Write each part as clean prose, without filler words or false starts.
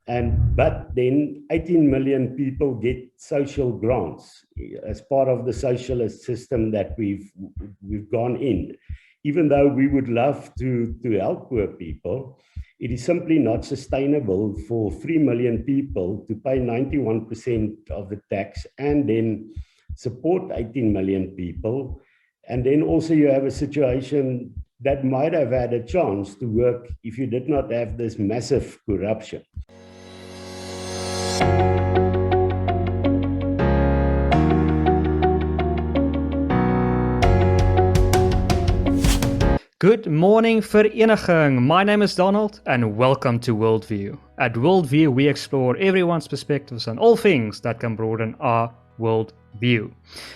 But then 18 million people get social grants as part of the socialist system that we've gone in. Even though we would love to help poor people, it is simply not sustainable for 3 million people to pay 91% of the tax and then support 18 million people. And then also you have a situation that might have had a chance to work if you did not have this massive corruption. Good morning vereniging. My name is Donald and welcome to WorldView. At WorldView, we explore everyone's perspectives on all things that can broaden our worldview.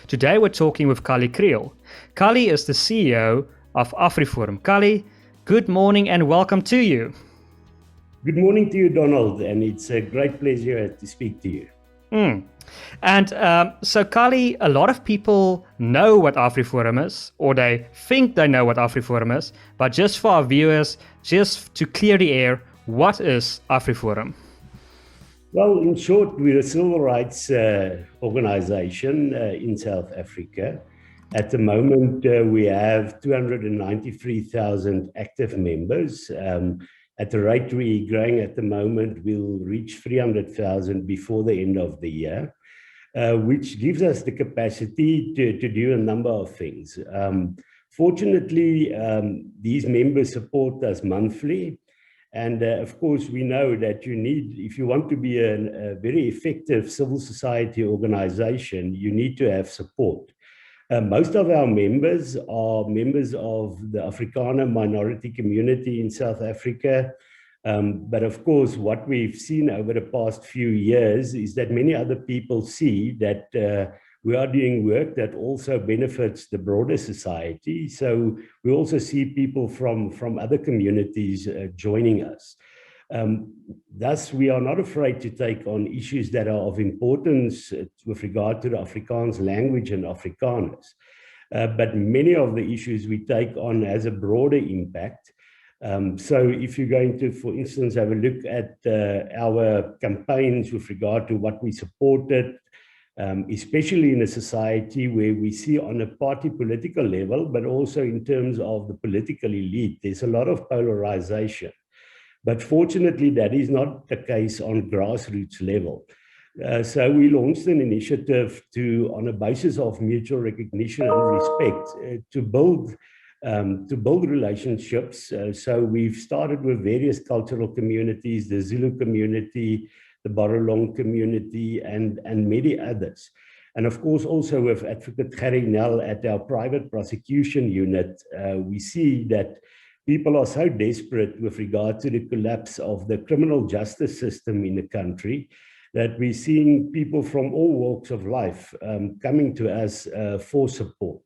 Today we're talking with Kallie Kriel. Kallie is the CEO of Afriforum. Kallie, good morning and welcome to you. Good morning to you, Donald, and it's a great pleasure to speak to you. And so, Kallie, a lot of people know what Afriforum is, or they think they know what Afriforum is, but just for our viewers, just to clear the air, what is Afriforum? Well, in short, we're a civil rights organization in South Africa. At the moment, we have 293,000 active members. At the rate we're growing at the moment, we'll reach 300,000 before the end of the year, which gives us the capacity to do a number of things. Fortunately, these members support us monthly. And of course, we know that you need, if you want to be a very effective civil society organization, you need to have support. Most of our members are members of the Afrikaner minority community in South Africa. But of course, what we've seen over the past few years is that many other people see that we are doing work that also benefits the broader society. So we also see people from other communities joining us. Thus, we are not afraid to take on issues that are of importance with regard to the Afrikaans language and Afrikaners. But many of the issues we take on has a broader impact. So if you're going to, for instance, have a look at our campaigns with regard to what we supported, especially in a society where we see on a party political level, but also in terms of the political elite, there's a lot of polarization. But fortunately, that is not the case on grassroots level. So we launched an initiative to, on a basis of mutual recognition and respect, to build relationships. So we've started with various cultural communities, the Zulu community, the Barolong community, and many others. And of course, also with Advocate Gerrie at our private prosecution unit, we see that people are so desperate with regard to the collapse of the criminal justice system in the country that we're seeing people from all walks of life coming to us for support.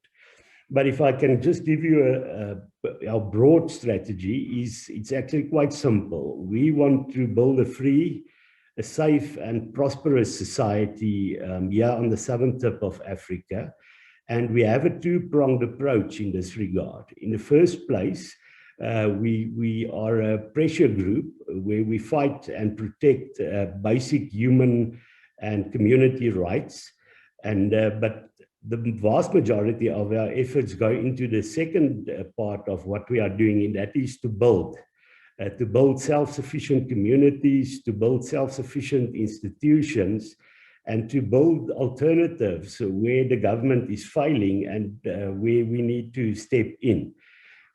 But if I can just give you our broad strategy, it's actually quite simple. We want to build a free, a safe and prosperous society here on the southern tip of Africa. And we have a two-pronged approach in this regard. In the first place, we are a pressure group where we fight and protect basic human and community rights. But the vast majority of our efforts go into the second part of what we are doing, and that is to build self-sufficient communities, to build self-sufficient institutions, and to build alternatives where the government is failing and where we need to step in.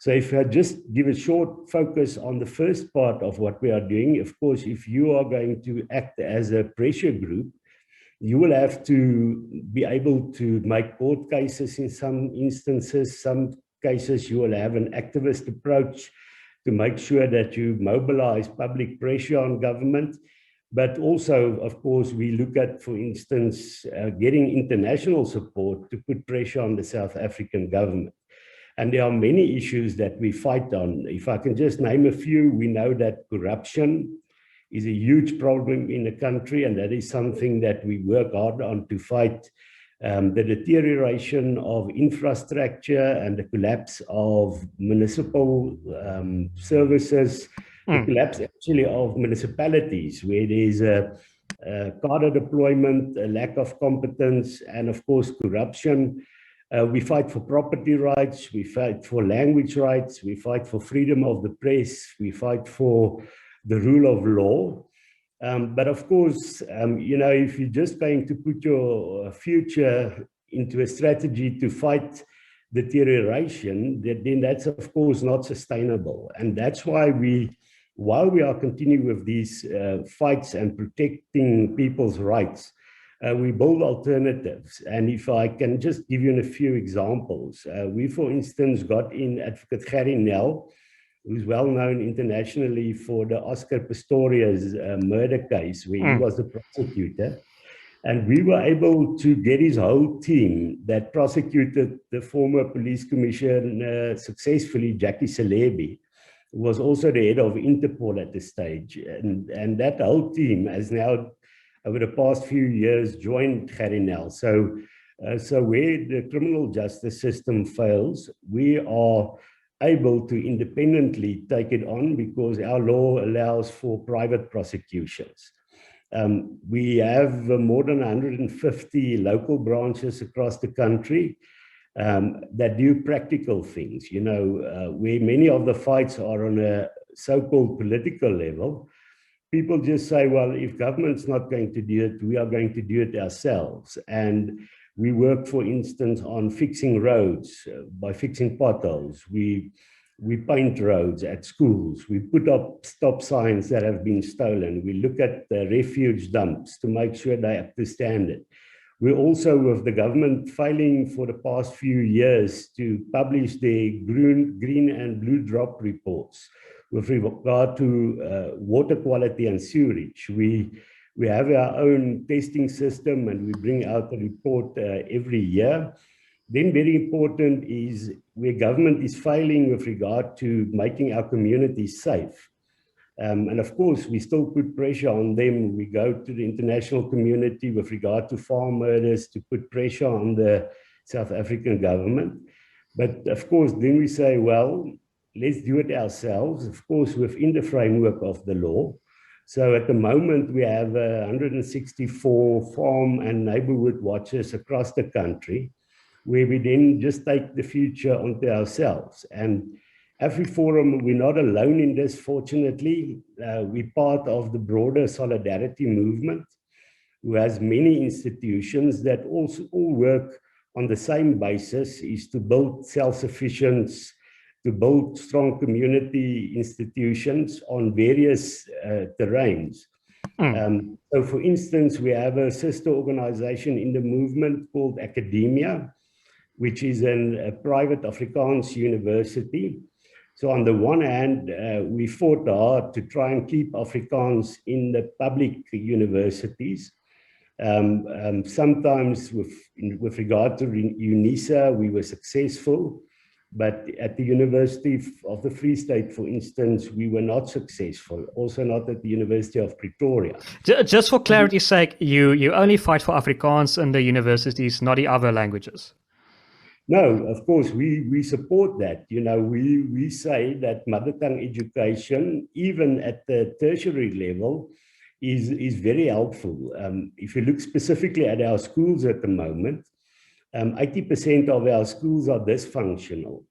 So if I just give a short focus on the first part of what we are doing, of course, if you are going to act as a pressure group, you will have to be able to make court cases in some instances. Some cases you will have an activist approach to make sure that you mobilize public pressure on government. But also, of course, we look at, for instance, getting international support to put pressure on the South African government. And there are many issues that we fight on. If I can just name a few, we know that corruption is a huge problem in the country, and that is something that we work hard on to fight. The deterioration of infrastructure and the collapse of municipal services the collapse actually of municipalities, where there's a cadre deployment, a lack of competence, and of course corruption. We fight for property rights, we fight for language rights, we fight for freedom of the press, we fight for the rule of law. But of course, if you're just going to put your future into a strategy to fight deterioration, then that's of course not sustainable. And that's why while we are continuing with these fights and protecting people's rights, we build alternatives. And if I can just give you a few examples, we, for instance, got in Advocate Gerrie, who's well known internationally for the Oscar Pistorius murder case, where he was the prosecutor. And we were able to get his whole team that prosecuted the former police commissioner successfully, Jackie Celebi, who was also the head of Interpol at this stage. And that whole team has now, over the past few years, joined Gerrie. So where the criminal justice system fails, we are able to independently take it on because our law allows for private prosecutions. We have more than 150 local branches across the country that do practical things, where many of the fights are on a so-called political level. People just say, well, if government's not going to do it, we are going to do it ourselves. And we work, for instance, on fixing roads by fixing potholes. We paint roads at schools. We put up stop signs that have been stolen. We look at the refuge dumps to make sure they're up to standard. We're also, with the government failing for the past few years to publish their green and blue drop reports with regard to water quality and sewerage. We have our own testing system and we bring out a report every year. Then very important is where government is failing with regard to making our communities safe. And of course, we still put pressure on them. We go to the international community with regard to farm murders to put pressure on the South African government. But of course, then we say, well, let's do it ourselves, of course, within the framework of the law. So at the moment, we have 164 farm and neighborhood watches across the country, where we then just take the future onto ourselves. And Afriforum, we're not alone in this, fortunately. We're part of the broader solidarity movement, who has many institutions that also all work on the same basis, is to build self-sufficiency, to build strong community institutions on various terrains. So for instance, we have a sister organization in the movement called Academia, which is a private Afrikaans university. So on the one hand, we fought hard to try and keep Afrikaans in the public universities. Sometimes with regard to UNISA, we were successful. But at the University of the Free State, for instance, we were not successful. Also not at the University of Pretoria. Just for clarity's sake, you only fight for Afrikaans in the universities, not the other languages. No, of course, we support that. We say that mother tongue education, even at the tertiary level, is very helpful. If you look specifically at our schools at the moment, 80% of our schools are dysfunctional,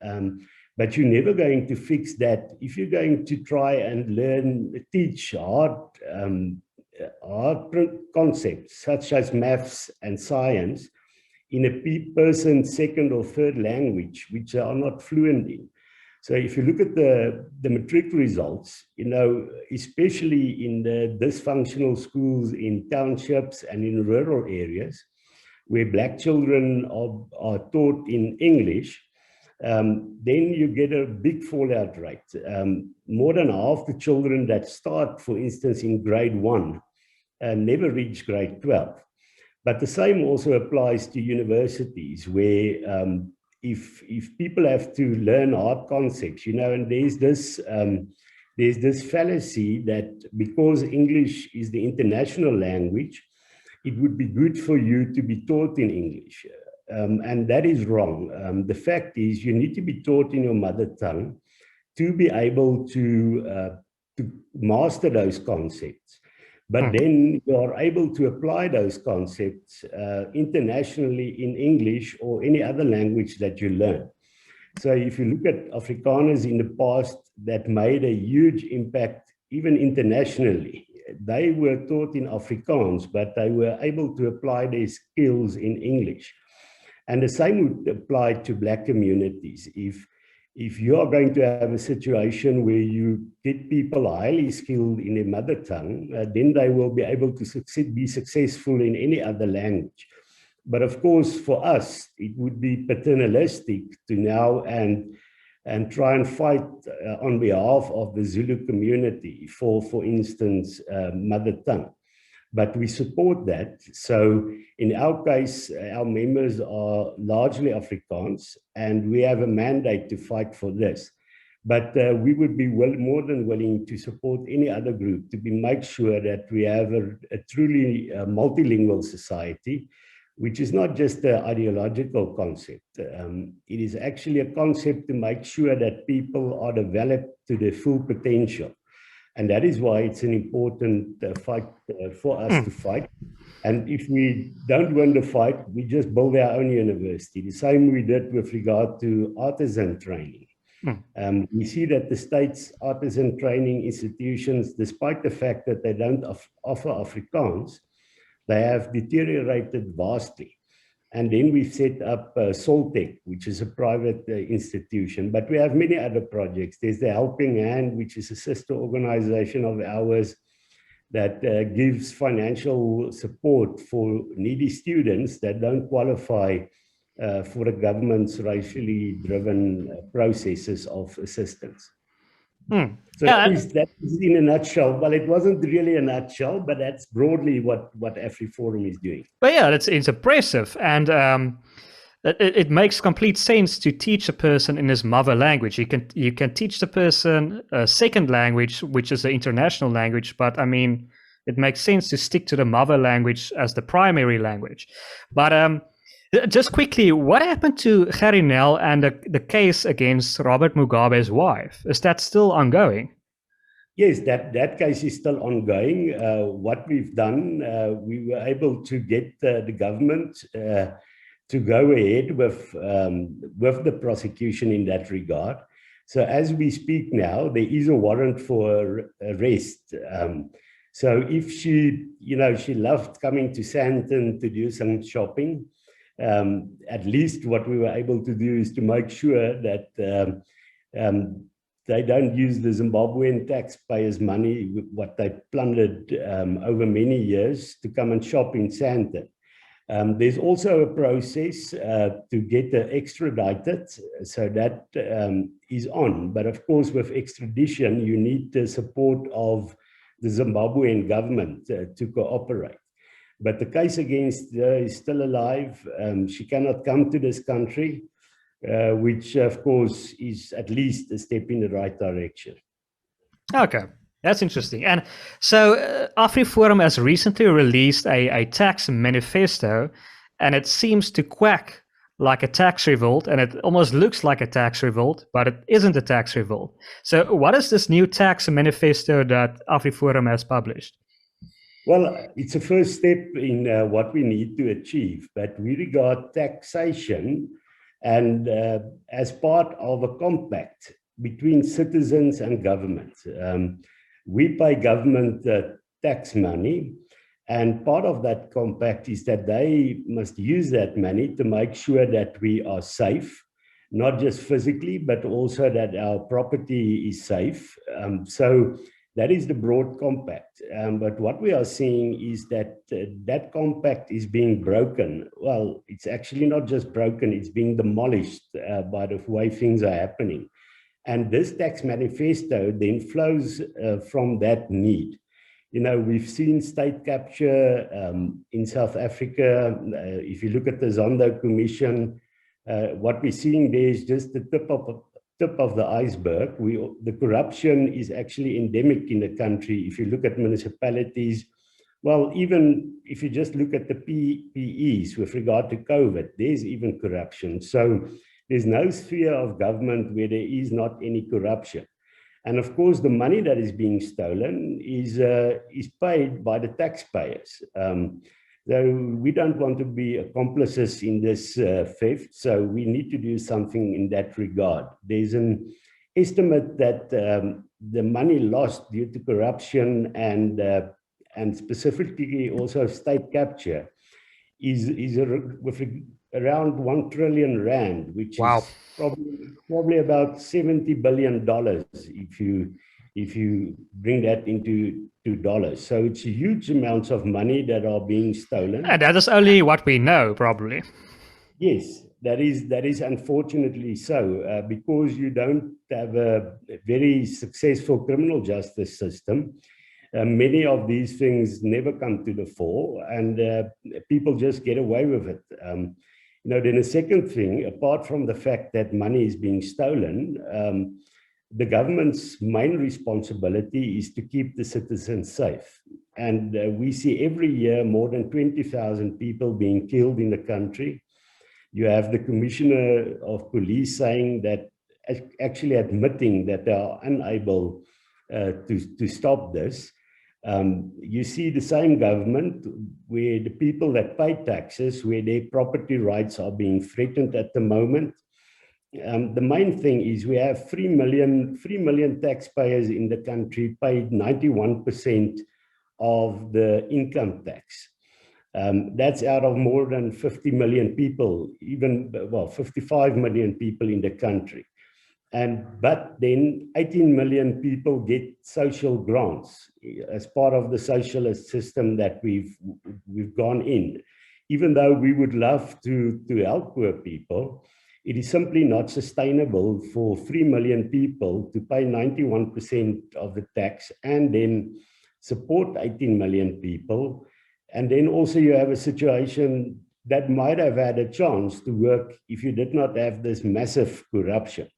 but you're never going to fix that if you're going to try and teach hard concepts such as maths and science in a person's second or third language, which they are not fluent in. So if you look at the matric results, especially in the dysfunctional schools in townships and in rural areas, where Black children are taught in English, then you get a big fallout rate. More than half the children that start, for instance, in grade 1, never reach grade 12. But the same also applies to universities, where if people have to learn hard concepts, and there's this fallacy that because English is the international language, it would be good for you to be taught in English. And that is wrong. The fact is you need to be taught in your mother tongue to be able to to master those concepts. But then you are able to apply those concepts internationally in English or any other language that you learn. So if you look at Afrikaners in the past that made a huge impact, even internationally, they were taught in Afrikaans, but they were able to apply their skills in English. And the same would apply to Black communities. If you are going to have a situation where you get people highly skilled in their mother tongue, then they will be able to be successful in any other language. But of course, for us, it would be paternalistic to now and try and fight on behalf of the Zulu community for instance, mother tongue. But we support that. So in our case, our members are largely Afrikaans, and we have a mandate to fight for this. But we would be more than willing to support any other group to make sure that we have a truly multilingual society, which is not just an ideological concept. It is actually a concept to make sure that people are developed to their full potential. And that is why it's an important fight for us to fight. And if we don't win the fight, we just build our own university. The same we did with regard to artisan training. We see that the state's artisan training institutions, despite the fact that they don't offer Afrikaans, they have deteriorated vastly. And then we've set up Soltech, which is a private institution. But we have many other projects. There's the Helping Hand, which is a sister organization of ours that gives financial support for needy students that don't qualify for the government's racially driven processes of assistance. So that is in a nutshell. Well, it wasn't really a nutshell, but that's broadly what Afriforum is doing. But yeah, it's impressive. And it makes complete sense to teach a person in his mother language. You can teach the person a second language, which is an international language. But I mean, it makes sense to stick to the mother language as the primary language. But just quickly, what happened to Gerrie and the case against Robert Mugabe's wife? Is that still ongoing? Yes, that case is still ongoing. What we've done, we were able to get the government to go ahead with the prosecution in that regard. So as we speak now, there is a warrant for arrest. So if she loved coming to Sandton to do some shopping, at least what we were able to do is to make sure that they don't use the Zimbabwean taxpayers' money, what they plundered over many years, to come and shop in Sandton. There's also a process to get extradited, so that is on. But of course, with extradition, you need the support of the Zimbabwean government to cooperate. But the case against her is still alive. She cannot come to this country, which of course is at least a step in the right direction. Okay, that's interesting. And so Afriforum has recently released a tax manifesto, and it seems to quack like a tax revolt, and it almost looks like a tax revolt, but it isn't a tax revolt. So what is this new tax manifesto that Afriforum has published? Well, it's a first step in what we need to achieve, but we regard taxation and as part of a compact between citizens and government. We pay government tax money, and part of that compact is that they must use that money to make sure that we are safe, not just physically, but also that our property is safe. So that is the broad compact. But what we are seeing is that that compact is being broken. Well, it's actually not just broken, it's being demolished by the way things are happening. And this tax manifesto then flows from that need. You know, we've seen state capture in South Africa. If you look at the Zondo Commission, what we're seeing there is just the tip of the iceberg. The corruption is actually endemic in the country. If you look at municipalities, well, even if you just look at the PPEs with regard to COVID, there's even corruption. So there's no sphere of government where there is not any corruption. And of course, the money that is being stolen is paid by the taxpayers. So we don't want to be accomplices in this theft, so we need to do something in that regard. There's an estimate that the money lost due to corruption and specifically also state capture is with around 1 trillion rand, which Wow. is probably about $70 billion if you bring that into dollars. So it's huge amounts of money that are being stolen. And that is only what we know, probably. Yes, that is unfortunately so, because you don't have a very successful criminal justice system. Many of these things never come to the fore, and people just get away with it. Then a second thing, apart from the fact that money is being stolen, the government's main responsibility is to keep the citizens safe. And we see every year more than 20,000 people being killed in the country. You have the commissioner of police saying that, actually admitting that they are unable to stop this. You see the same government where the people that pay taxes, where their property rights are being threatened at the moment. The main thing is we have 3 million taxpayers in the country paid 91% of the income tax. That's out of more than 50 million people, 55 million people in the country. But then 18 million people get social grants as part of the socialist system that we've gone in. Even though we would love to help poor people, it is simply not sustainable for 3 million people to pay 91% of the tax and then support 18 million people. And then also you have a situation that might have had a chance to work if you did not have this massive corruption.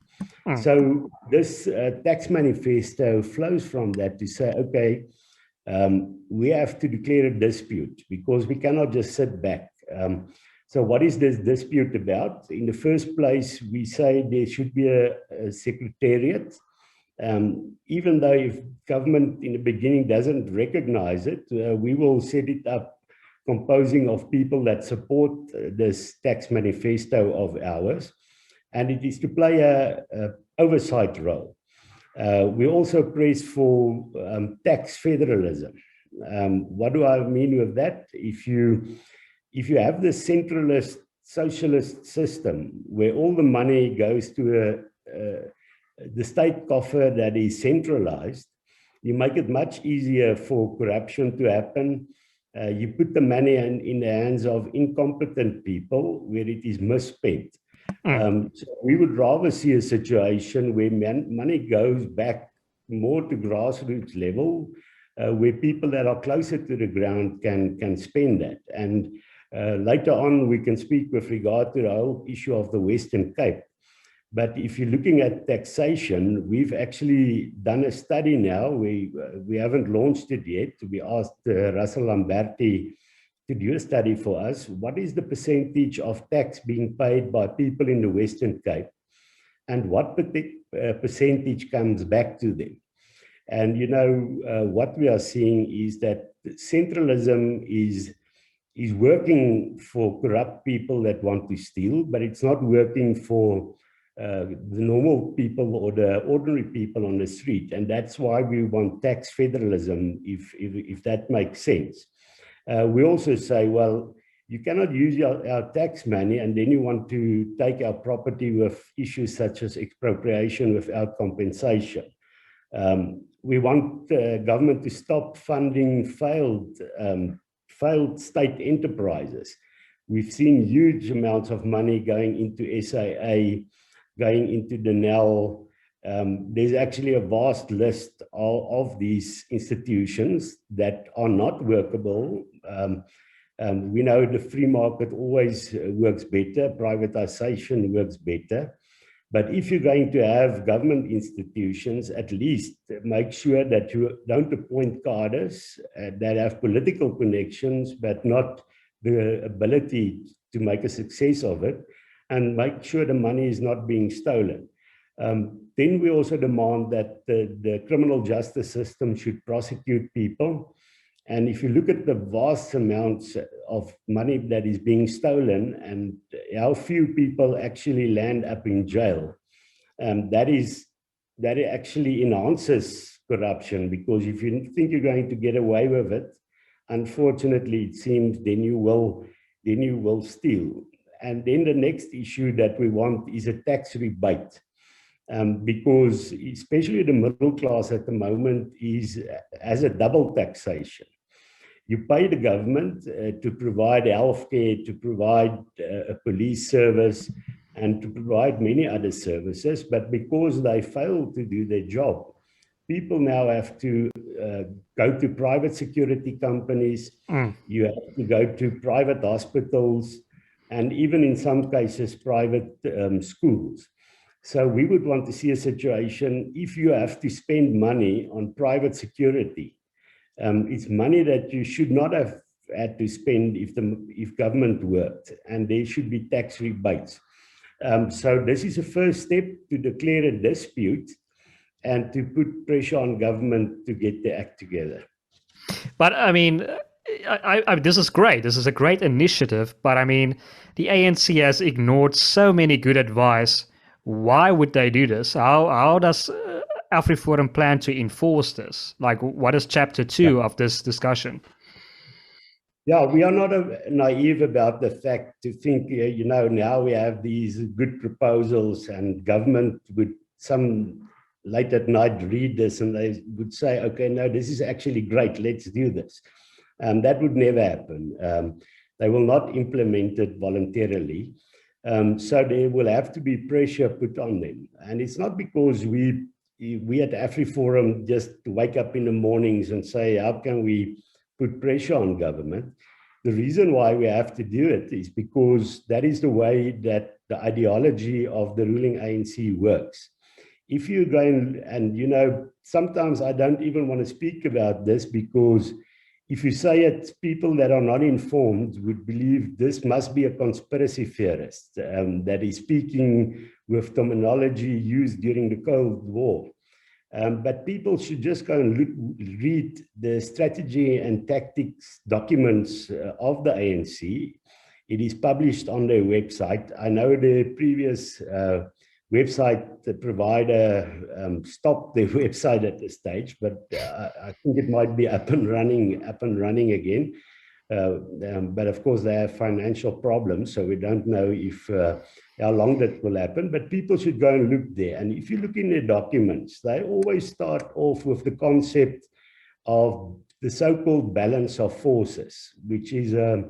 So this tax manifesto flows from that to say, okay, we have to declare a dispute because we cannot just sit back. So what is this dispute about? In the first place, we say there should be a secretariat. Even though if government in the beginning doesn't recognize it, we will set it up composing of people that support this tax manifesto of ours. And it is to play a oversight role. We also press for tax federalism. What do I mean with that? If you have the centralist socialist system where all the money goes to the state coffer that is centralized, you make it much easier for corruption to happen. You put the money in the hands of incompetent people where it is misspent. So we would rather see a situation where money goes back more to grassroots level, where people that are closer to the ground can spend that. And later on, we can speak with regard to the whole issue of the Western Cape. But if you're looking at taxation, we've actually done a study now. We haven't launched it yet. We asked Russell Lamberti to do a study for us. What is the percentage of tax being paid by people in the Western Cape? And what percentage comes back to them? And what we are seeing is that centralism is working for corrupt people that want to steal, but it's not working for the normal people or the ordinary people on the street. And that's why we want tax federalism, if that makes sense. We also say, well, you cannot use our tax money and then you want to take our property with issues such as expropriation without compensation. We want government to stop funding failed state enterprises. We've seen huge amounts of money going into SAA, going into Denel. There's actually a vast list of these institutions that are not workable. We know the free market always works better, privatization works better. But if you're going to have government institutions, at least make sure that you don't appoint cadres that have political connections, but not the ability to make a success of it, and make sure the money is not being stolen. Then we also demand that the criminal justice system should prosecute people. And if you look at the vast amounts of money that is being stolen and how few people actually land up in jail, that actually enhances corruption, because if you think you're going to get away with it, unfortunately, it seems then you will steal. And then the next issue that we want is a tax rebate. Because especially the middle class at the moment has a double taxation. You pay the government to provide healthcare, to provide a police service, and to provide many other services. But because they fail to do their job, people now have to go to private security companies. You have to go to private hospitals, and even in some cases, private schools. So we would want to see a situation, if you have to spend money on private security, it's money that you should not have had to spend if government worked, and there should be tax rebates. So this is a first step to declare a dispute and to put pressure on government to get their act together. But I mean, this is great. This is a great initiative. But I mean, the ANC has ignored so many good advice. Why would they do this? How does Afriforum plan to enforce this? Like, what is chapter 2 of this discussion? Yeah, we are not naive about the fact to think, now we have these good proposals and government would some late at night read this and they would say, okay, no, this is actually great, let's do this. That would never happen. They will not implement it voluntarily. So there will have to be pressure put on them. And it's not because we at Afriforum just wake up in the mornings and say, how can we put pressure on government? The reason why we have to do it is because that is the way that the ideology of the ruling ANC works. If you go and sometimes I don't even want to speak about this, because if you say it, people that are not informed would believe this must be a conspiracy theorist that is speaking with terminology used during the Cold War. But people should just go and read the strategy and tactics documents of the ANC. It is published on their website. I know the previous website provider stopped their website at this stage, but I think it might be up and running again. But of course, they have financial problems, so we don't know if how long that will happen. But people should go and look there. And if you look in their documents, they always start off with the concept of the so-called balance of forces, which is a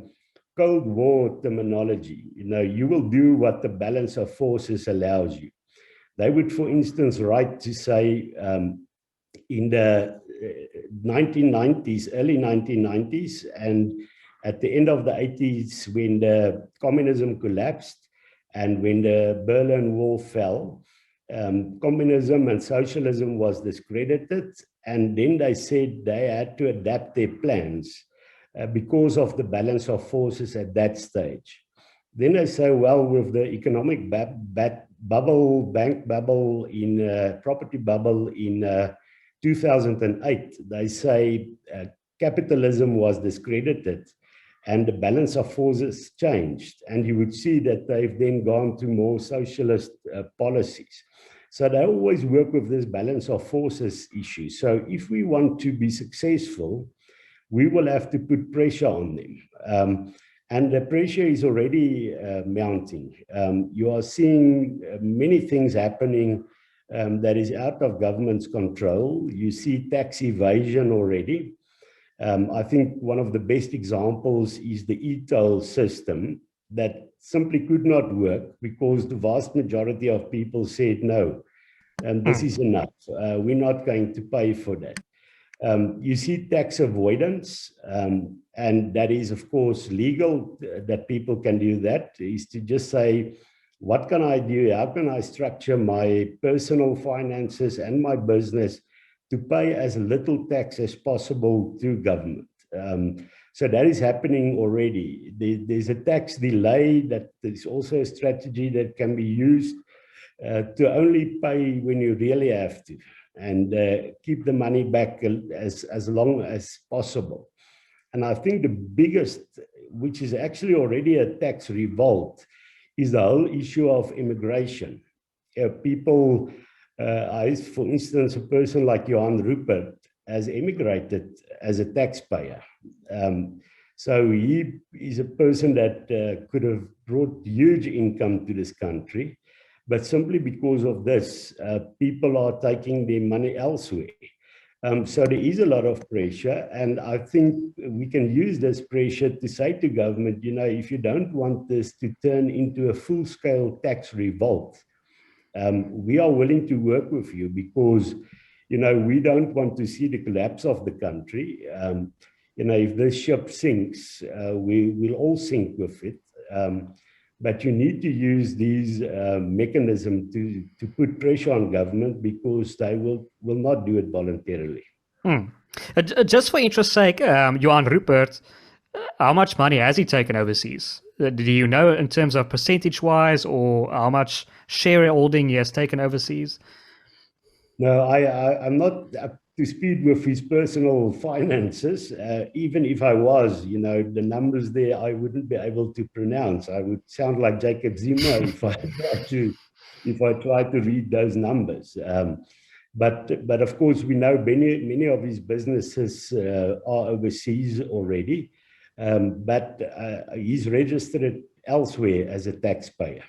Cold War terminology. You will do what the balance of forces allows you. They would, for instance, write to say in the 1990s, early 1990s, and at the end of the 80s, when the communism collapsed and when the Berlin Wall fell, communism and socialism was discredited. And then they said they had to adapt their plans because of the balance of forces at that stage. Then they say, well, with the economic bubble, bank bubble, property bubble in 2008, they say capitalism was discredited and the balance of forces changed. And you would see that they've then gone to more socialist policies. So they always work with this balance of forces issue. So if we want to be successful, we will have to put pressure on them. And the pressure is already mounting. You are seeing many things happening that is out of government's control. You see tax evasion already. I think one of the best examples is the e-toll system that simply could not work because the vast majority of people said no, and this is enough. We're not going to pay for that. You see tax avoidance, and that is, of course, legal, that people can do that, is to just say, what can I do? How can I structure my personal finances and my business to pay as little tax as possible to government? So that is happening already. There's a tax delay that is also a strategy that can be used. to only pay when you really have to, and keep the money back as long as possible. And I think the biggest, which is actually already a tax revolt, is the whole issue of immigration. People, for instance, a person like Johan Rupert has immigrated as a taxpayer. So he is a person that could have brought huge income to this country, but simply because of this, people are taking their money elsewhere. So there is a lot of pressure, and I think we can use this pressure to say to government, you know, if you don't want this to turn into a full-scale tax revolt, we are willing to work with you, because, you know, we don't want to see the collapse of the country. You know, if this ship sinks, we will all sink with it. But you need to use these mechanisms to put pressure on government, because they will not do it voluntarily. Just for interest's sake, Johan Rupert, how much money has he taken overseas? Do you know in terms of percentage-wise, or how much shareholding he has taken overseas? No, I'm not up to speed with his personal finances. Even if I was, you know, the numbers there, I wouldn't be able to pronounce. I would sound like Jacob Zuma if I tried to read those numbers. But of course, we know many of his businesses are overseas already, but he's registered elsewhere as a taxpayer.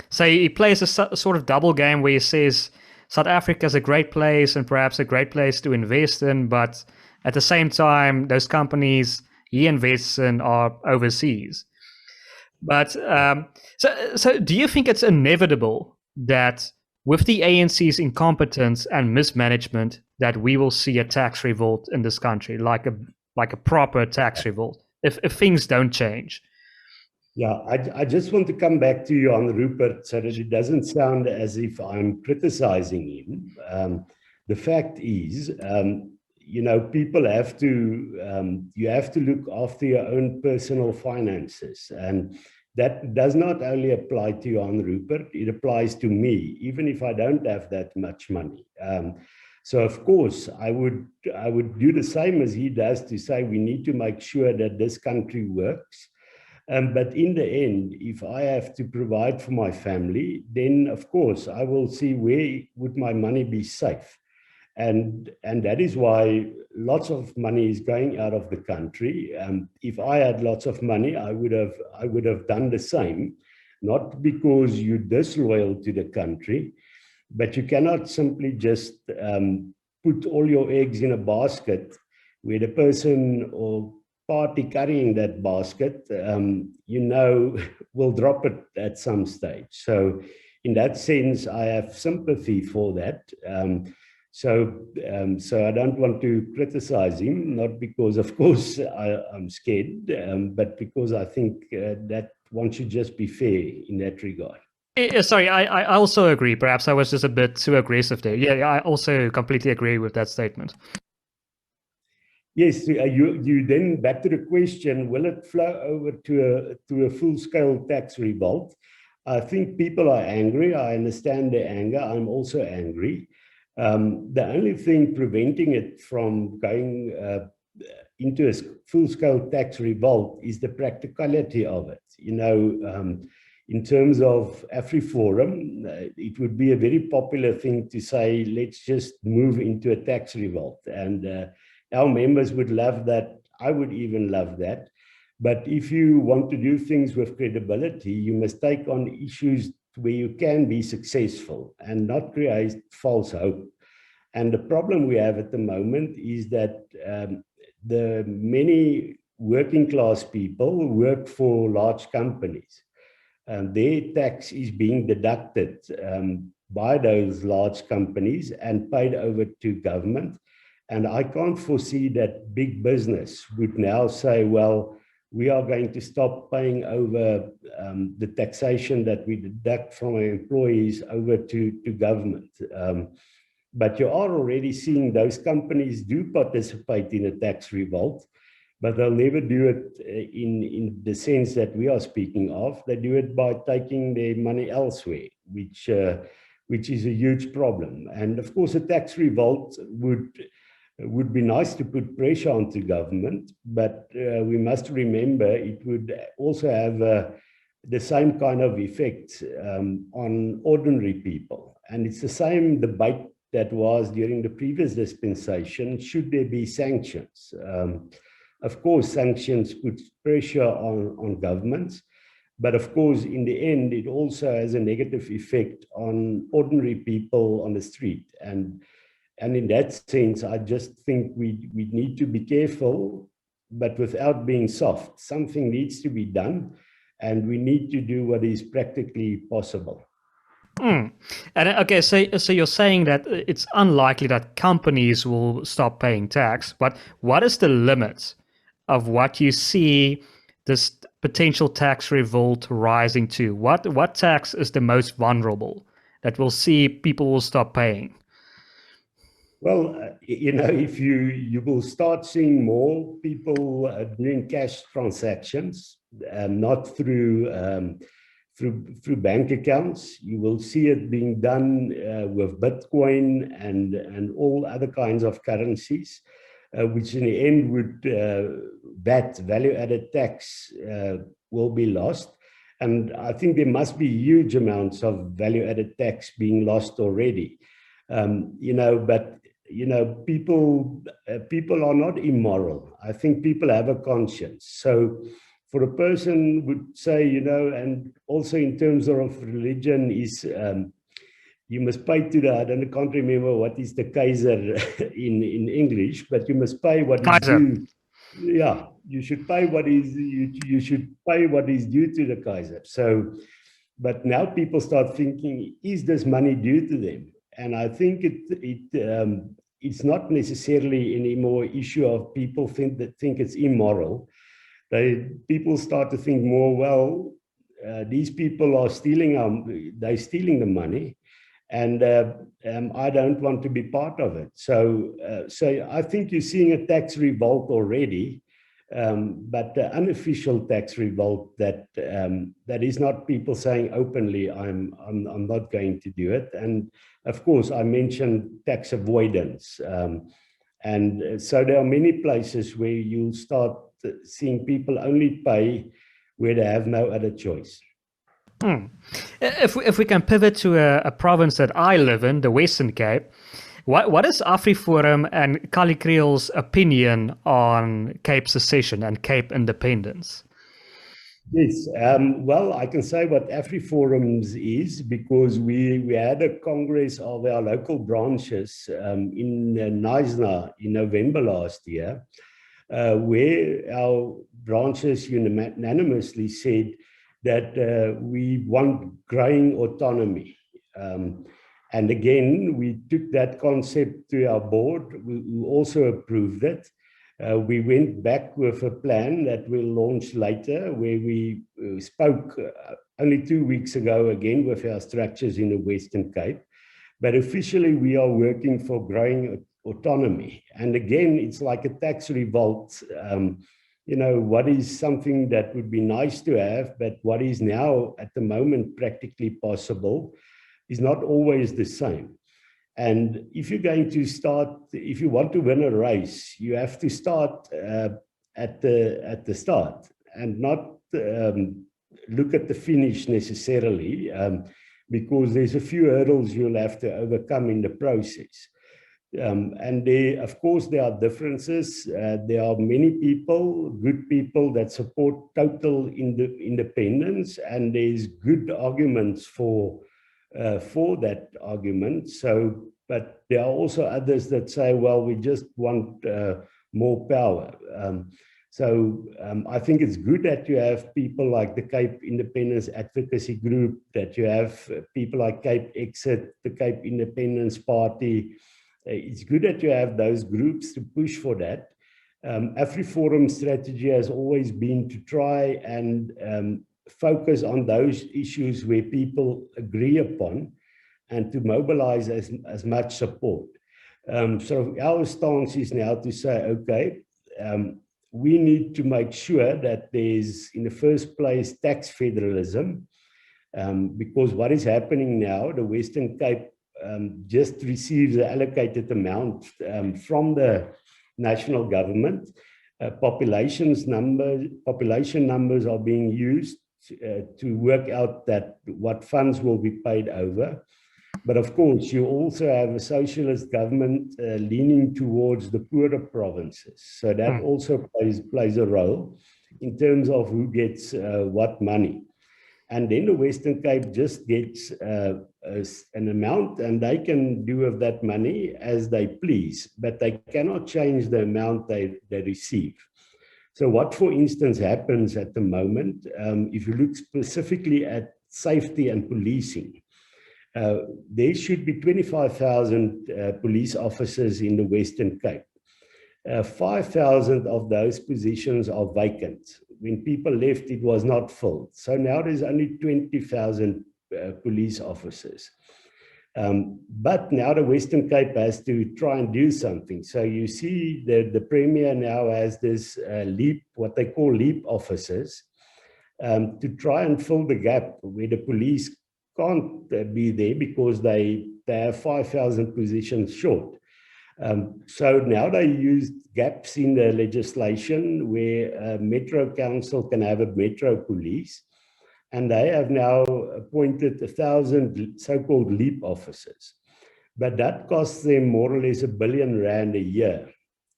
So he plays a sort of double game where he says South Africa is a great place and perhaps a great place to invest in, but at the same time, those companies he invests in are overseas. But so do you think it's inevitable that with the ANC's incompetence and mismanagement that we will see a tax revolt in this country, like a proper tax revolt, if things don't change? Yeah, I just want to come back to you on Rupert so that it doesn't sound as if I'm criticizing him. The fact is, you know, people have to, you have to look after your own personal finances. And that does not only apply to Johan Rupert, it applies to me, even if I don't have that much money. So of course, I would do the same as he does, to say we need to make sure that this country works. But in the end, if I have to provide for my family, then of course I will see where would my money be safe. And that is why lots of money is going out of the country. If I had lots of money, I would have done the same, not because you're disloyal to the country, but you cannot simply just put all your eggs in a basket where the person or party carrying that basket, you know, will drop it at some stage. So in that sense, I have sympathy for that. So I don't want to criticize him, not because, of course, I'm scared, but because I think that one should just be fair in that regard. Sorry, I also agree. Perhaps I was just a bit too aggressive there. Yeah, I also completely agree with that statement. Yes, you then back to the question, will it flow over to a full-scale tax revolt? I think people are angry. I understand their anger. I'm also angry. The only thing preventing it from going into a full-scale tax revolt is the practicality of it. You know, in terms of Afriforum, it would be a very popular thing to say, let's just move into a tax revolt. And our members would love that. I would even love that. But if you want to do things with credibility, you must take on issues where you can be successful and not create false hope. And the problem we have at the moment is that the many working class people work for large companies. Their tax is being deducted by those large companies and paid over to government. And I can't foresee that big business would now say, well, we are going to stop paying over the taxation that we deduct from our employees over to government. But you are already seeing those companies do participate in a tax revolt. but they'll never do it in the sense that we are speaking of. They do it by taking their money elsewhere, which is a huge problem. And of course, a tax revolt would be nice to put pressure onto government, but we must remember it would also have the same kind of effect on ordinary people. And it's the same debate that was during the previous dispensation. Should there be sanctions? Of course, sanctions put pressure on governments, but of course, in the end, it also has a negative effect on ordinary people on the street. And in that sense, I just think we need to be careful, but without being soft. Something needs to be done, and we need to do what is practically possible. And okay, so you're saying that it's unlikely that companies will stop paying tax, but what is the limit of what you see this potential tax revolt rising to? What tax is the most vulnerable that we'll see people will stop paying? Well, if you will start seeing more people doing cash transactions, not through bank accounts. You will see it being done with Bitcoin and all other kinds of currencies, which in the end would that value-added tax will be lost. And I think there must be huge amounts of value-added tax being lost already. But people are not immoral. I think people have a conscience. So for a person would say, and also in terms of religion is, you must pay to I can't remember what is the Kaiser in English, but you must pay what Kaiser. is due. Yeah, you should pay what is you should pay what is due to the Kaiser. So, but now people start thinking, is this money due to them? And I think it's not necessarily any more issue of people think it's immoral. People start to think more, well, these people are stealing the money, and I don't want to be part of it. So I think you're seeing a tax revolt already, but the unofficial tax revolt that is not people saying openly, I'm not going to do it. And of course, I mentioned tax avoidance, and so there are many places where you'll start seeing people only pay where they have no other choice. If we can pivot to a province that I live in, the Western Cape, what is Afriforum and Kallie Kriel's opinion on Cape secession and Cape independence? Yes, well, I can say what Afriforums is, because we had a congress of our local branches in Knysna in November last year, where our branches unanimously said that we want growing autonomy. And again, we took that concept to our board. We also approved it. We went back with a plan that we'll launch later, where we spoke only 2 weeks ago again with our structures in the Western Cape. But officially, we are working for growing autonomy. And again, it's like a tax revolt. What is something that would be nice to have, but what is now at the moment practically possible is not always the same. And if you're going to start, if you want to win a race, you have to start at the start and not look at the finish necessarily, because there's a few hurdles you'll have to overcome in the process. And of course, there are differences. There are many people, good people that support total independence, and there's good arguments for that argument. So, but there are also others that say, well, we just want more power. I think it's good that you have people like the Cape Independence Advocacy Group, that you have people like Cape Exit, the Cape Independence Party. It's good that you have those groups to push for that. Afriforum strategy has always been to try and focus on those issues where people agree upon and to mobilize as much support. So our stance is now to say, okay, we need to make sure that there's, in the first place, tax federalism, because what is happening now, the Western Cape just receives the allocated amount from the national government. Population numbers are being used to work out that what funds will be paid over. But of course, you also have a socialist government leaning towards the poorer provinces. So that also plays a role in terms of who gets what money. And then the Western Cape just gets an amount, and they can do with that money as they please, but they cannot change the amount they receive. So what, for instance, happens at the moment, if you look specifically at safety and policing, there should be 25,000 police officers in the Western Cape. 5,000 of those positions are vacant. When people left, it was not filled. So now there's only 20,000 police officers. But now the Western Cape has to try and do something. So you see the Premier now has this what they call leap officers, to try and fill the gap where the police can't be there because they have 5,000 positions short. So now they use gaps in the legislation where Metro Council can have a Metro Police, and they have now appointed 1,000 so-called leap officers. But that costs them more or less R1 billion a year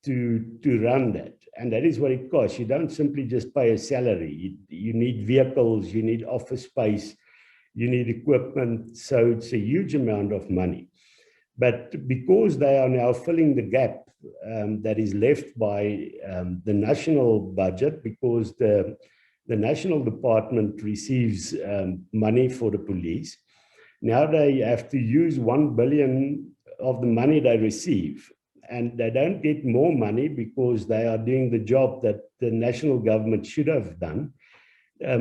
to run that. And that is what it costs. You don't simply just pay a salary. You need vehicles, you need office space, you need equipment. So it's a huge amount of money. But because they are now filling the gap that is left by the national budget, because the national department receives money for the police, now they have to use 1 billion of the money they receive. And they don't get more money because they are doing the job that the national government should have done.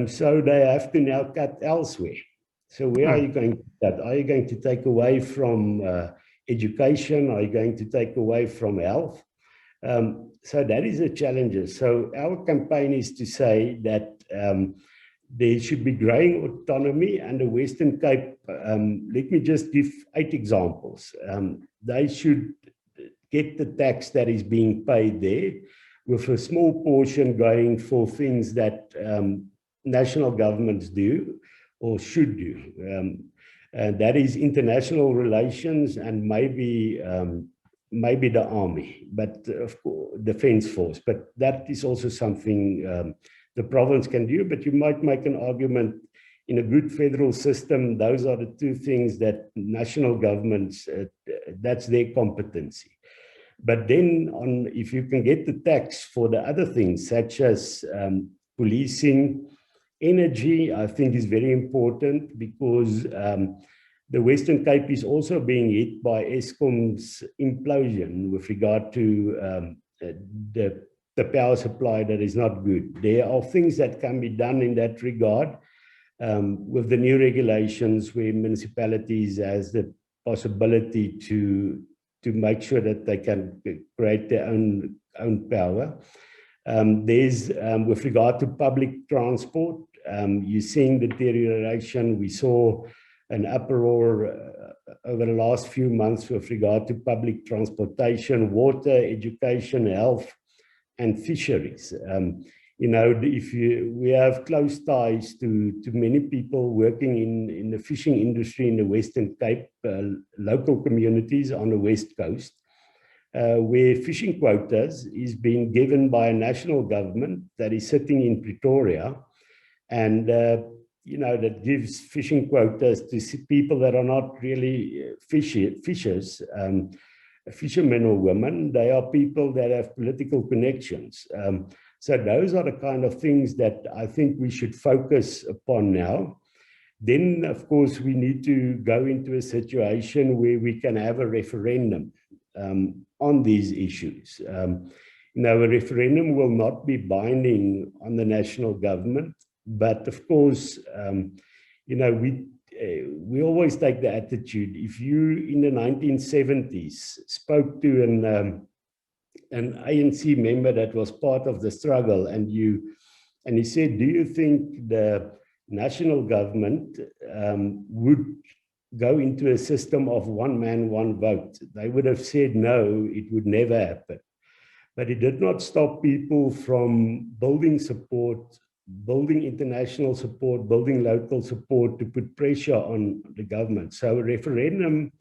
So they have to now cut elsewhere. So where are you going to cut? Are you going to take away from education? Are you going to take away from health? So that is a challenge. So our campaign is to say that there should be growing autonomy, and the Western Cape, let me just give 8 examples. They should get the tax that is being paid there, with a small portion going for things that national governments do or should do. And that is international relations and maybe the army, but of course, defense force. But that is also something the province can do. But you might make an argument in a good federal system, those are the 2 things that national governments, that's their competency. But then if you can get the tax for the other things, such as policing, energy, I think is very important, because the Western Cape is also being hit by Eskom's implosion with regard to the power supply that is not good. There are things that can be done in that regard with the new regulations, where municipalities has the possibility to make sure that they can create their own power. There's, with regard to public transport, you're seeing deterioration. We saw an uproar over the last few months with regard to public transportation, water, education, health, and fisheries. You know, we have close ties to many people working in the fishing industry in the Western Cape, local communities on the West Coast, where fishing quotas is being given by a national government that is sitting in Pretoria, and you know, that gives fishing quotas to people that are not really fishers, fishermen or women. They are people that have political connections. So those are the kind of things that I think we should focus upon now. Then, of course, we need to go into a situation where we can have a referendum on these issues. You know, a referendum will not be binding on the national government, but of course, you know, we always take the attitude, if you in the 1970s spoke to an ANC member that was part of the struggle, and he said, do you think the national government would go into a system of one man, one vote? They would have said no, it would never happen. But it did not stop people from building support, building international support, building local support to put pressure on the government. So a referendum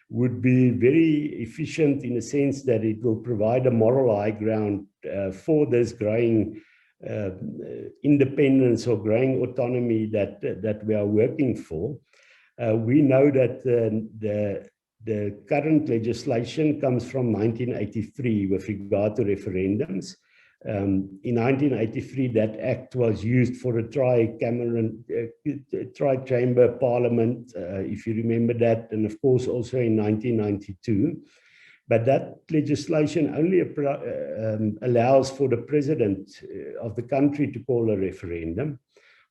would be very efficient in the sense that it will provide a moral high ground for this growing independence or growing autonomy that we are working for. We know that the current legislation comes from 1983 with regard to referendums. In 1983, that act was used for a tri-chamber parliament, if you remember that, and of course also in 1992. But that legislation only allows for the president of the country to call a referendum,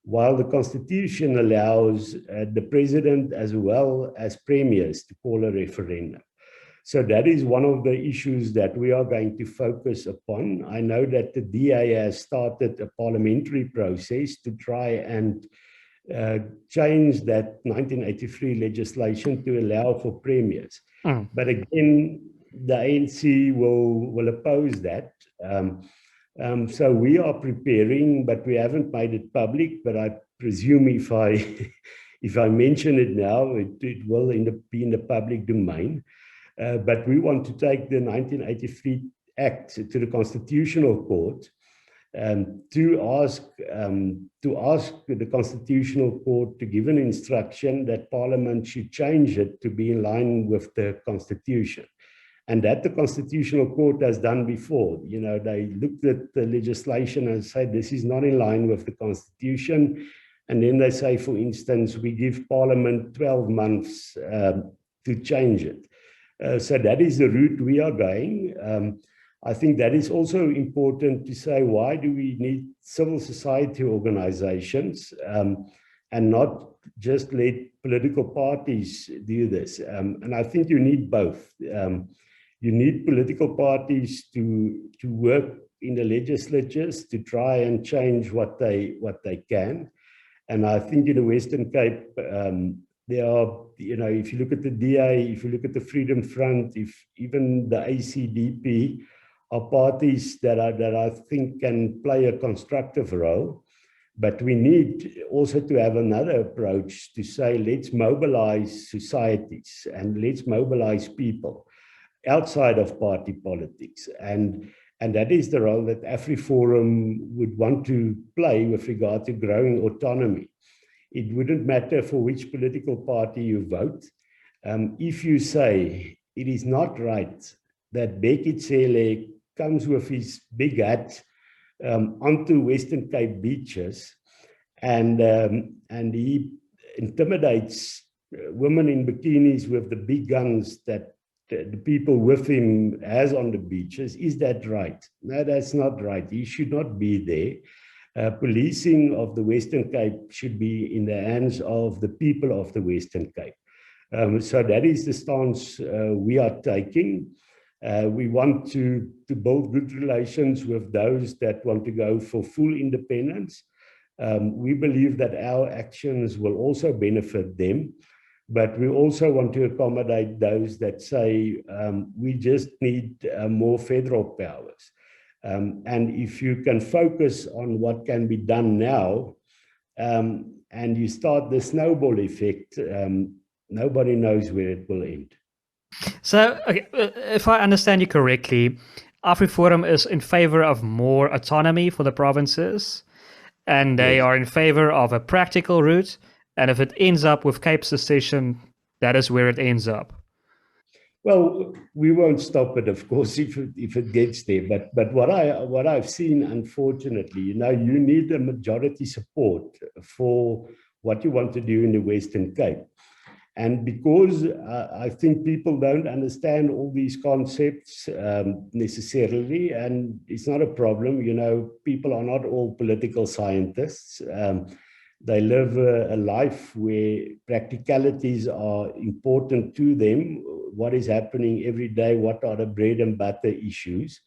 while the constitution allows the president as well as premiers to call a referendum. So that is one of the issues that we are going to focus upon. I know that the DA has started a parliamentary process to try and change that 1983 legislation to allow for premiers. But again, the ANC will oppose that. So we are preparing, but we haven't made it public. But I presume if I mention it now, it will be in the public domain. But we want to take the 1983 Act to the Constitutional Court to ask the Constitutional Court to give an instruction that Parliament should change it to be in line with the Constitution. And that the Constitutional Court has done before. You know, they looked at the legislation and said, this is not in line with the Constitution. And then they say, for instance, we give Parliament 12 months to change it. So that is the route we are going. I think that is also important to say, why do we need civil society organizations and not just let political parties do this? And I think you need both. You need political parties to work in the legislatures to try and change what they can. And I think in the Western Cape, there are, you know, if you look at the DA, if you look at the Freedom Front, if even the ACDP are parties that I think can play a constructive role. But we need also to have another approach to say, let's mobilize societies and let's mobilize people outside of party politics. And that is the role that Afriforum would want to play with regard to growing autonomy. It wouldn't matter for which political party you vote. If you say it is not right that Bheki Cele comes with his big hat onto Western Cape beaches and he intimidates women in bikinis with the big guns that the people with him has on the beaches, is that right? No, that's not right. He should not be there. Policing of the Western Cape should be in the hands of the people of the Western Cape. So that is the stance we are taking. We want to build good relations with those that want to go for full independence. We believe that our actions will also benefit them. But we also want to accommodate those that say we just need more federal powers. And if you can focus on what can be done now and you start the snowball effect, nobody knows where it will end. So, okay, if I understand you correctly, Afriforum is in favor of more autonomy for the provinces, and they are in favor of a practical route. And if it ends up with Cape Secession, that is where it ends up. Well, we won't stop it, of course, if it gets there. But what I've seen, unfortunately, you need a majority support for what you want to do in the Western Cape. And because I think people don't understand all these concepts necessarily, and it's not a problem, people are not all political scientists. They live a life where practicalities are important to them. What is happening every day? What are the bread and butter issues?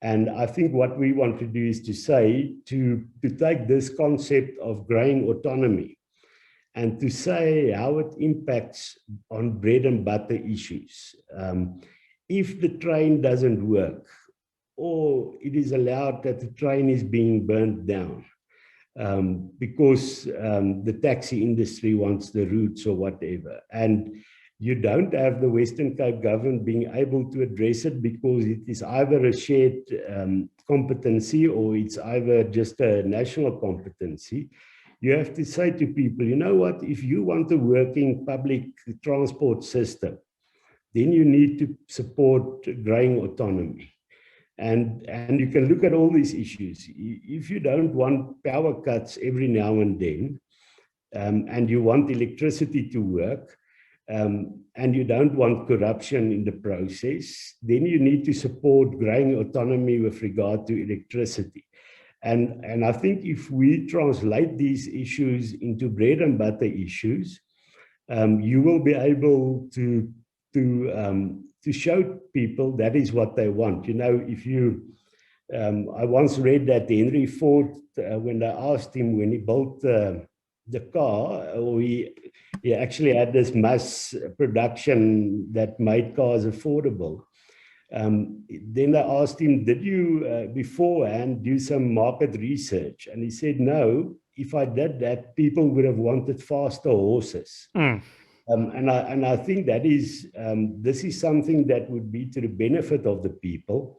And I think what we want to do is to say, to take this concept of grain autonomy and to say how it impacts on bread and butter issues. If the train doesn't work, or it is allowed that the train is being burnt down, because the taxi industry wants the routes or whatever. And you don't have the Western Cape government being able to address it because it is either a shared competency or it's either just a national competency. You have to say to people, you know what, if you want a working public transport system, then you need to support grain autonomy. And you can look at all these issues. If you don't want power cuts every now and then, and you want electricity to work, and you don't want corruption in the process, then you need to support grain autonomy with regard to electricity. And I think if we translate these issues into bread and butter issues, you will be able to show people that is what they want. You know, if you, I once read that Henry Ford, when they asked him when he built the car, or he actually had this mass production that made cars affordable. Then they asked him, did you beforehand do some market research? And he said, no, if I did that, people would have wanted faster horses. And I think that is, this is something that would be to the benefit of the people,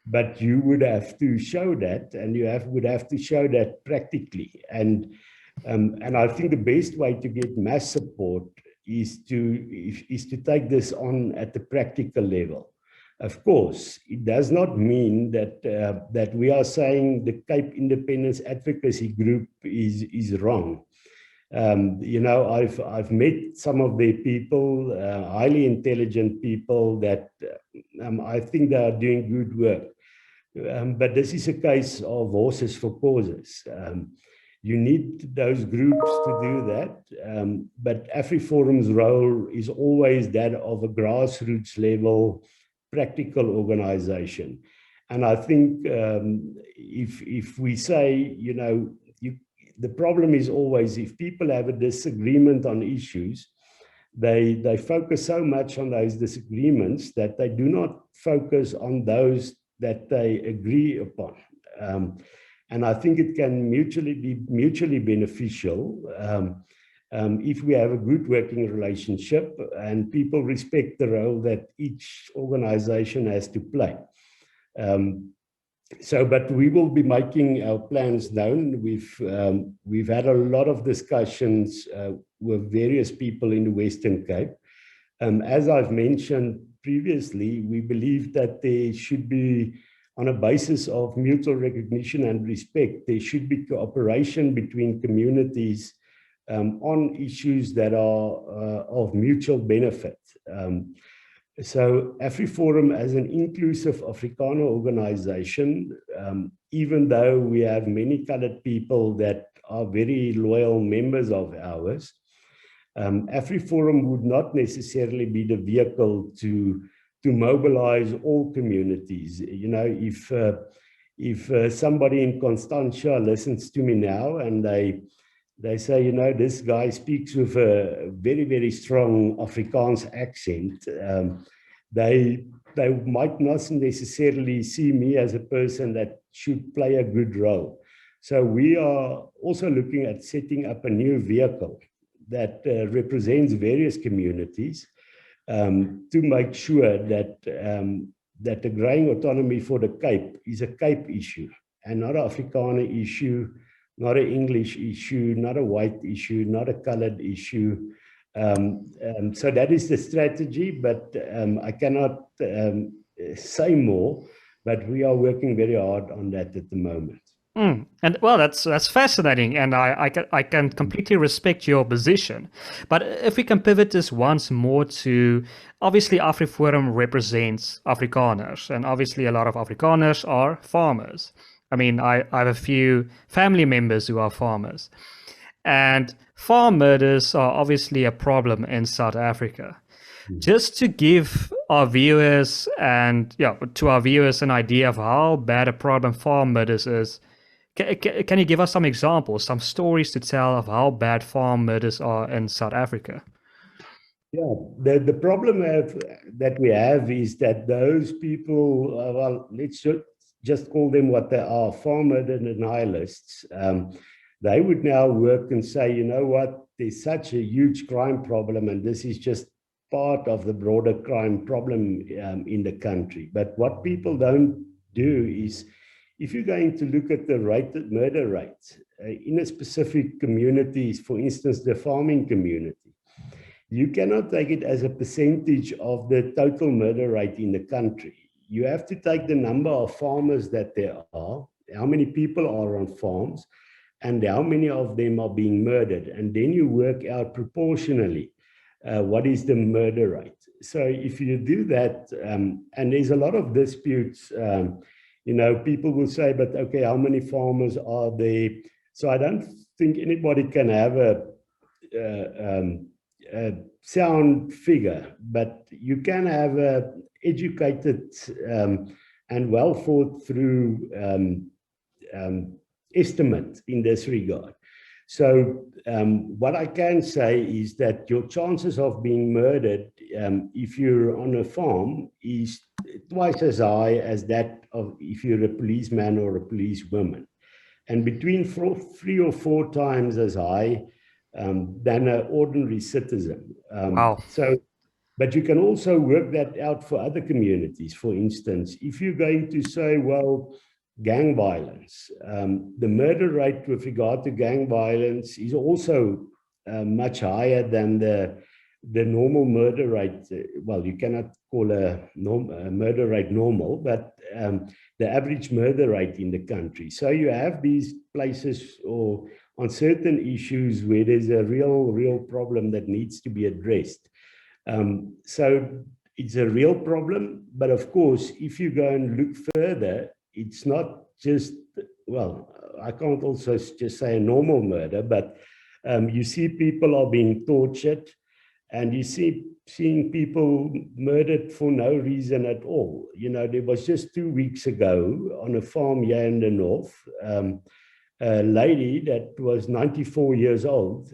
but you would have to show that, and you would have to show that practically. And I think the best way to get mass support is to take this on at the practical level. Of course, it does not mean that we are saying the Cape Independence Advocacy Group is wrong. You know, I've met some of their people, highly intelligent people that I think they are doing good work. But this is a case of horses for causes. You need those groups to do that. But Afriforum's role is always that of a grassroots level, practical organization. And I think if we say, you know, the problem is always if people have a disagreement on issues, they focus so much on those disagreements that they do not focus on those that they agree upon. And I think it can be mutually beneficial if we have a good working relationship and people respect the role that each organization has to play. But we will be making our plans known. We've had a lot of discussions with various people in the Western Cape. As I've mentioned previously, we believe that there should be, on a basis of mutual recognition and respect, there should be cooperation between communities on issues that are of mutual benefit. So Afriforum, as an inclusive Afrikaner organization, even though we have many colored people that are very loyal members of ours, Afriforum would not necessarily be the vehicle to mobilize all communities. You know, if somebody in Constantia listens to me now and they say, you know, this guy speaks with a very, very strong Afrikaans accent, they might not necessarily see me as a person that should play a good role. So we are also looking at setting up a new vehicle that represents various communities to make sure that the grain autonomy for the Cape is a Cape issue and not an Afrikaner issue, not an English issue, not a white issue, not a colored issue. So that is the strategy, but I cannot say more, but we are working very hard on that at the moment. And well, that's fascinating, and I can completely respect your position. But if we can pivot this once more to, obviously Afriforum represents Afrikaners, and obviously a lot of Afrikaners are farmers. I mean, I have a few family members who are farmers, and farm murders are obviously a problem in South Africa. Just to give our viewers and to our viewers an idea of how bad a problem farm murders is, can you give us some examples, some stories to tell of how bad farm murders are in South Africa? Yeah, the problem that we have is that those people, well, let's just call them what they are, farm murder nihilists. They would now work and say, you know what, there's such a huge crime problem, and this is just part of the broader crime problem in the country. But what people don't do is, if you're going to look at the murder rates in a specific communities, for instance, the farming community, you cannot take it as a percentage of the total murder rate in the country. You have to take the number of farmers that there are, how many people are on farms, and how many of them are being murdered. And then you work out proportionally what is the murder rate. So if you do that, and there's a lot of disputes, people will say, but okay, how many farmers are there? So I don't think anybody can have a sound figure, but you can have a educated and well thought through estimate in this regard. So what I can say is that your chances of being murdered if you're on a farm is twice as high as that of if you're a policeman or a policewoman, and between 3 or 4 times as high than an ordinary citizen. Wow. So, but you can also work that out for other communities. For instance, if you're going to say, well, gang violence, the murder rate with regard to gang violence is also much higher than the normal murder rate. Well, you cannot call a murder rate normal, but the average murder rate in the country. So you have these places or on certain issues where there's a real problem that needs to be addressed. So it's a real problem, but of course, if you go and look further, it's not just, well, I can't also just say a normal murder, but you see people are being tortured, and you seeing people murdered for no reason at all. There was just 2 weeks ago on a farm here in the north, a lady that was 94 years old.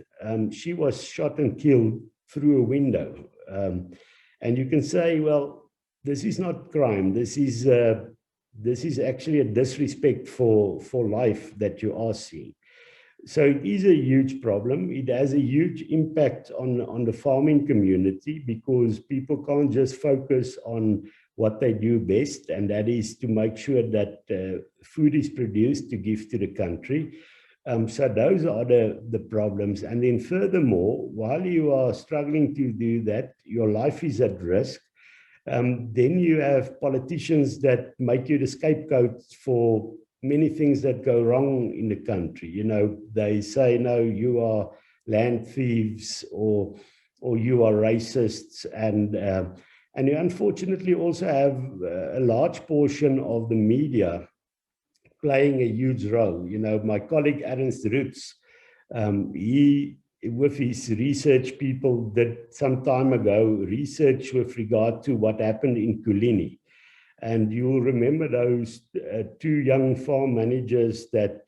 She was shot and killed through a window. And you can say, well, this is not crime. This is actually a disrespect for life that you are seeing. So it is a huge problem. It has a huge impact on the farming community, because people can't just focus on what they do best, and that is to make sure that food is produced to give to the country. So those are the problems. And then furthermore, while you are struggling to do that, your life is at risk. Then you have politicians that make you the scapegoat for many things that go wrong in the country. They say, no, you are land thieves, or you are racists, and you unfortunately also have a large portion of the media playing a huge role. My colleague Ernst Roots, he, with his research people, did some time ago research with regard to what happened in Kulini. And you'll remember those 2 young farm managers that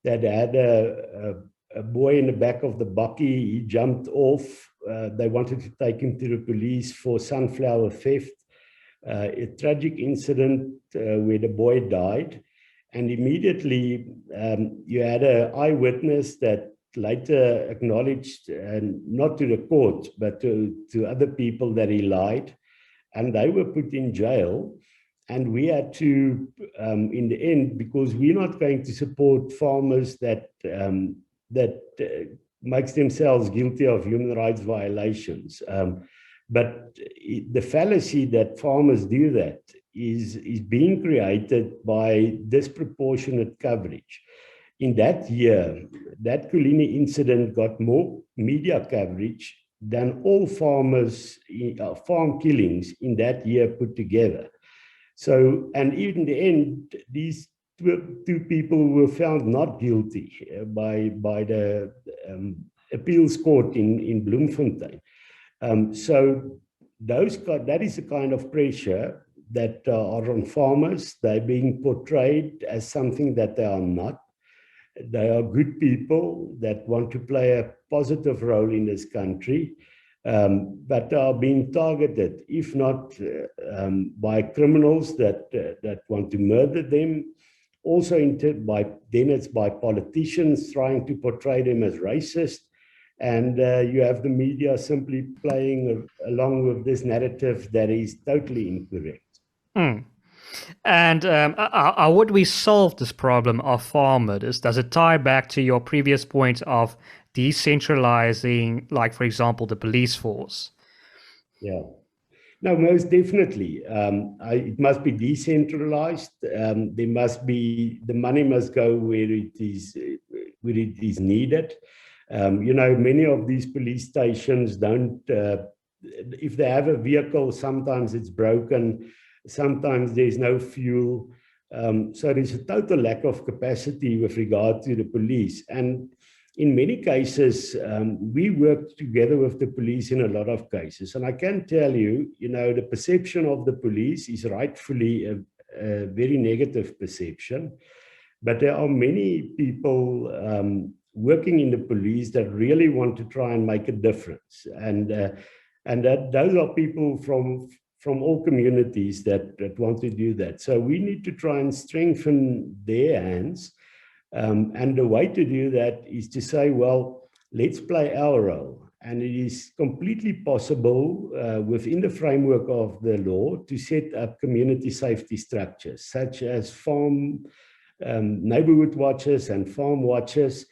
had a boy in the back of the bakkie. He jumped off. They wanted to take him to the police for sunflower theft. A tragic incident where the boy died. And immediately you had an eyewitness that later acknowledged, not to the court, but to other people, that he lied. And they were put in jail. And we had to, in the end, because we're not going to support farmers that makes themselves guilty of human rights violations. But the fallacy that farmers do that is being created by disproportionate coverage. In that year, that Kulini incident got more media coverage than all farm killings in that year put together. So, and in the end, these 2 people were found not guilty by the appeals court in Bloemfontein. So that is the kind of pressure that are on farmers. They're being portrayed as something that they are not. They are good people that want to play a positive role in this country, but are being targeted, if not by criminals that want to murder them. Also, it's by politicians trying to portray them as racist. And you have the media simply playing along with this narrative that is totally incorrect. Mm. And how would we solve this problem of farm murders? Does it tie back to your previous point of decentralizing, like, for example, the police force? Yeah. No, most definitely. It must be decentralized. The money must go where it is needed. Many of these police stations don't, if they have a vehicle, sometimes it's broken, sometimes there's no fuel. So there's a total lack of capacity with regard to the police. And in many cases, we work together with the police in a lot of cases. And I can tell you, the perception of the police is rightfully a very negative perception. But there are many people working in the police that really want to try and make a difference. And those are people from all communities that want to do that. So we need to try and strengthen their hands. And the way to do that is to say, well, let's play our role. And it is completely possible within the framework of the law to set up community safety structures, such as farm neighborhood watches and farm watches.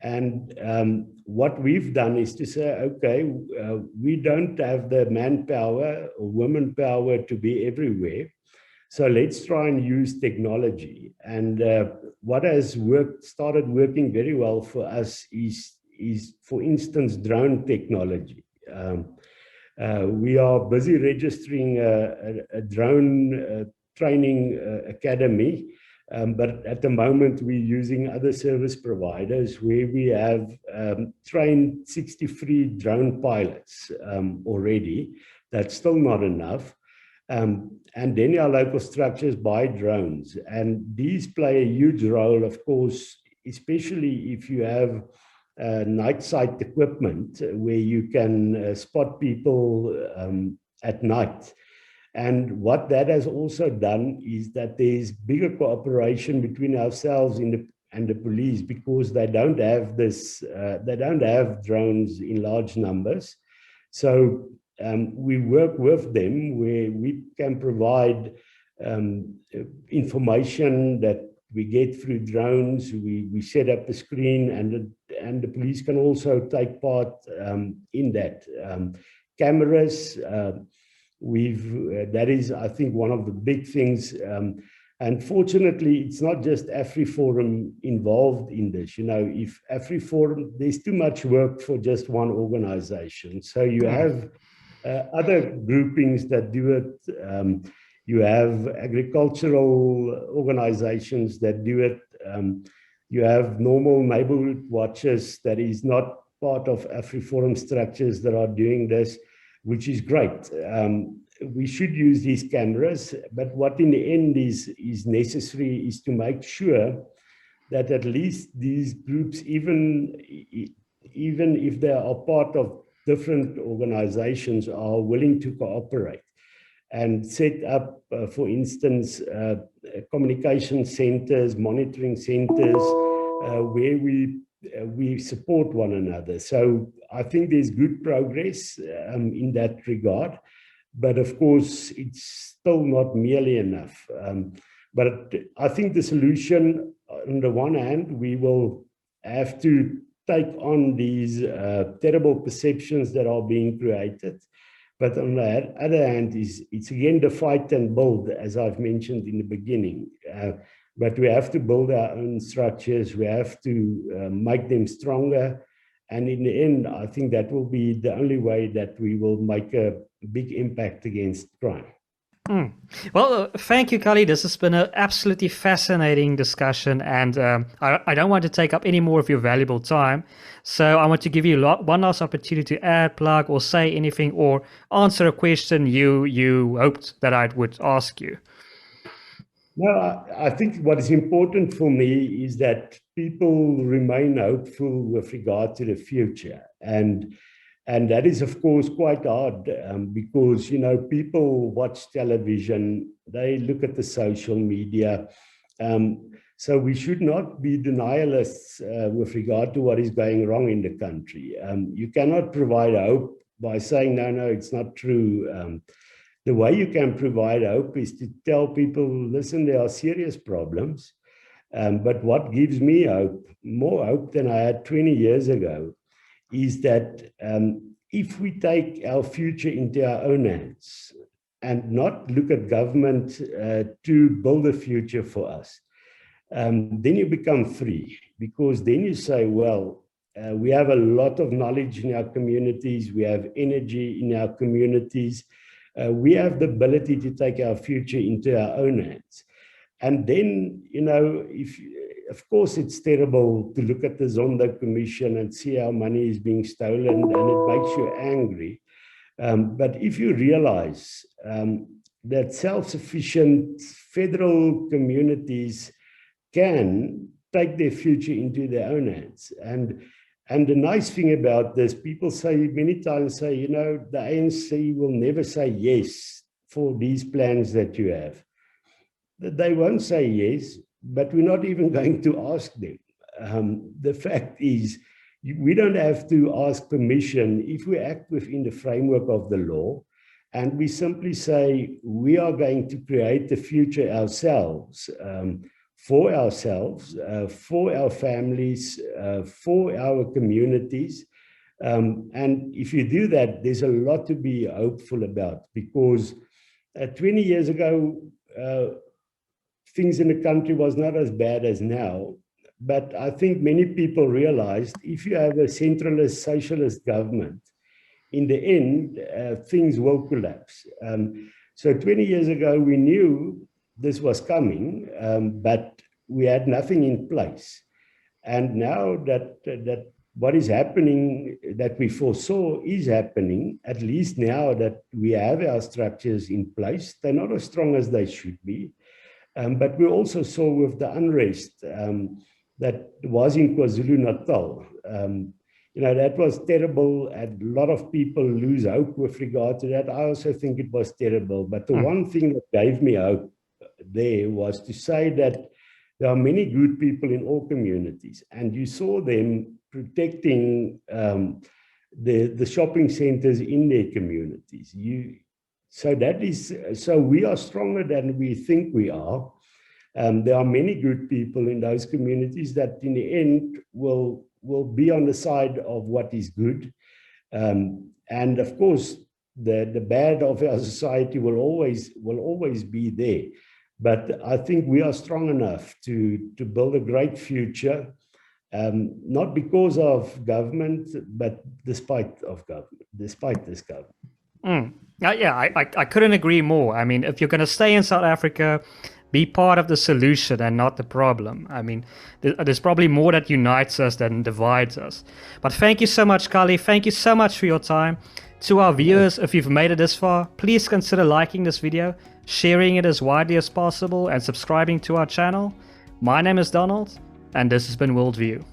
And what we've done is to say, okay, we don't have the manpower or woman power to be everywhere. So let's try and use technology. And what has started working very well for us is for instance, drone technology. We are busy registering a drone training academy, but at the moment we're using other service providers where we have trained 63 drone pilots already. That's still not enough. And then our local structures buy drones. And these play a huge role, of course, especially if you have night sight equipment where you can spot people at night. And what that has also done is that there's bigger cooperation between ourselves and the police, because they don't have drones in large numbers. So we work with them where we can provide information that we get through drones. We set up a screen, and the police can also take part in that. Cameras, that is, I think, one of the big things. And fortunately, it's not just Afriforum involved in this. If Afriforum, there's too much work for just one organization. So you have other groupings that do it. You have agricultural organizations that do it. You have normal neighborhood watches that is not part of Afriforum structures that are doing this, which is great. We should use these cameras, but what in the end is necessary is to make sure that at least these groups, even if they are part of different organizations, are willing to cooperate and set up, for instance, communication centers, monitoring centers, where we support one another. So I think there's good progress in that regard, but of course it's still not nearly enough. But I think the solution, on the one hand, we will have to take on these terrible perceptions that are being created. But on the other hand, it's again the fight and build, as I've mentioned in the beginning. But we have to build our own structures. We have to make them stronger. And in the end, I think that will be the only way that we will make a big impact against crime. Well, thank you, Kallie. This has been an absolutely fascinating discussion, and I don't want to take up any more of your valuable time. So I want to give you one last opportunity to add, plug, or say anything, or answer a question you hoped that I would ask you. No, I think what is important for me is that people remain hopeful with regard to the future. And that is, of course, quite hard because, people watch television, they look at the social media. So we should not be denialists with regard to what is going wrong in the country. You cannot provide hope by saying, no, it's not true. The way you can provide hope is to tell people, listen, there are serious problems. But what gives me hope, more hope than I had 20 years ago, is that if we take our future into our own hands and not look at government to build a future for us, then you become free, because then you say, well, we have a lot of knowledge in our communities, we have energy in our communities, we have the ability to take our future into our own hands. And then, of course, it's terrible to look at the Zondo Commission and see how money is being stolen, and it makes you angry. But if you realize that self-sufficient federal communities can take their future into their own hands. And the nice thing about this, people many times say, the ANC will never say yes for these plans that you have. They won't say yes, but we're not even going to ask them. The fact is, we don't have to ask permission if we act within the framework of the law, and we simply say we are going to create the future ourselves, for ourselves, for our families, for our communities. And if you do that, there's a lot to be hopeful about, because 20 years ago, things in the country was not as bad as now. But I think many people realized if you have a centralist socialist government, in the end, things will collapse. So 20 years ago, we knew this was coming, but we had nothing in place. And now that what is happening, that we foresaw is happening, at least now that we have our structures in place, they're not as strong as they should be. But we also saw with the unrest that was in KwaZulu-Natal, that was terrible, and a lot of people lose hope with regard to that. I also think it was terrible. But the one thing that gave me hope there was to say that there are many good people in all communities, and you saw them protecting the shopping centers in their communities. So we are stronger than we think we are. There are many good people in those communities that in the end will be on the side of what is good. And of course, the bad of our society will always be there. But I think we are strong enough to build a great future, not because of government, but despite this government. I couldn't agree more. I mean, if you're going to stay in South Africa, be part of the solution and not the problem. I mean, there's probably more that unites us than divides us. But thank you so much, Kallie. Thank you so much for your time. To our viewers, if you've made it this far, please consider liking this video, sharing it as widely as possible, and subscribing to our channel. My name is Donald, and this has been WorldView.